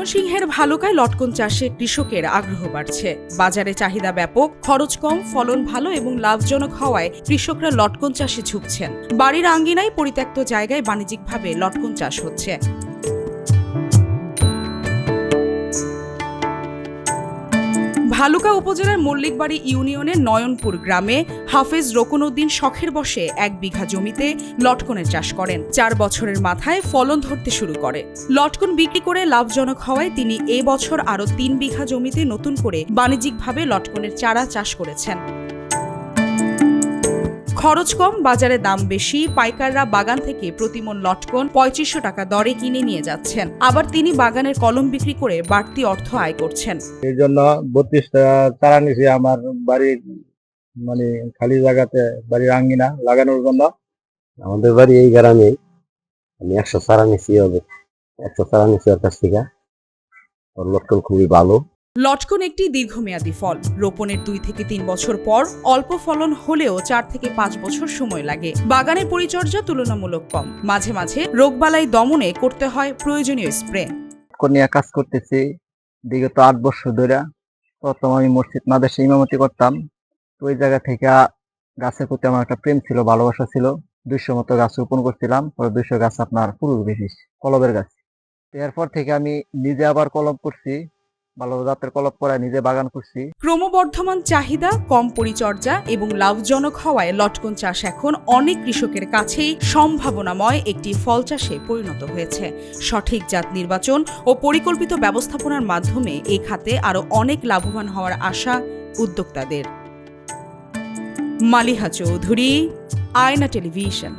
ময়মনসিংহের ভালুকায় লটকন চাষে কৃষকের আগ্রহ বাড়ছে। বাজারে চাহিদা ব্যাপক, খরচ কম, ফলন ভালো এবং লাভজনক হওয়ায় কৃষকরা লটকন চাষে ঝুঁকছেন। বাড়ির আঙ্গিনায় পরিত্যক্ত জায়গায় বাণিজ্যিকভাবে লটকন চাষ হচ্ছে। ভালুকা উপজেলার মল্লিকবাড়ি ইউনিয়নের নয়নপুর গ্রামে হাফেজ রকুনউদ্দিন শখের বশে 1 বিঘা জমিতে লটকনের চাষ করেন। 4 বছরের মাথায় ফলন ধরতে শুরু করে। লটকন বিক্রি করে লাভজনক হওয়ায় তিনি এ বছর আরও 3 বিঘা জমিতে নতুন করে বাণিজ্যিকভাবে লটকনের চারা চাষ করেছেন। খরচ কম, বাজারে দাম বেশি, পাইকাররা বাগান থেকে প্রতিমন লটকন 3500 টাকা দরে কিনে নিয়ে যাচ্ছেন। আবার তিনি বাগানের কলম বিক্রি করে বাড়তি অর্থ আয় করছেন। এই জন্য 32টা চারা নিয়েছি আমার বাড়ির খালি জায়গাতে, বাড়ির আঙ্গিনা লাগানোর জন্য। আমাদের বাড়ি এই গ্রামে। আমি 100 চারা নিয়েছি, 100 চারা নিয়েছি ওর কাছ থেকে। ওর লটকন খুবই ভালো। লটকন একটি দীর্ঘমেয়াদী ফল। রোপণের 2 থেকে 3 বছর পর অল্প ফলন হলেও 4 থেকে 5 বছর সময় লাগে। বাগানের পরিচর্যা তুলনামূলক কম। মাঝে মাঝে রোগবালাই দমনে করতে হয় প্রয়োজনীয় স্প্রে। লটকন নিয়ে কাজ করতেছি বিগত 8 বছর ধরে। প্রথম আমি মসজিদ মাদ্রাসায় ইমামতি করতাম। তো ওই জায়গা থেকে গাছের প্রতি আমার একটা প্রেম ছিল, ভালোবাসা ছিল। 200 মতো গাছ রোপণ করছিলাম। পরে 200 গাছ আপনার ফুল বেশি কলবের গাছ। এরপর থেকে আমি নিজে আবার কলম করছি, ভালো জাতের কলম করে নিজে বাগান করছি। ক্রমবর্ধমান চাহিদা, কম পরিচর্যা এবং লাভজনক হওয়ায় লটকন চাষ এখন অনেক কৃষকের কাছেই সম্ভাবনাময় একটি ফল চাষে পরিণত হয়েছে। সঠিক জাত নির্বাচন ও পরিকল্পিত ব্যবস্থাপনার মাধ্যমে এই খাতে আরও অনেক লাভবান হওয়ার আশা উদ্যোক্তাদের। মালিহা চৌধুরী, আয়না টেলিভিশন।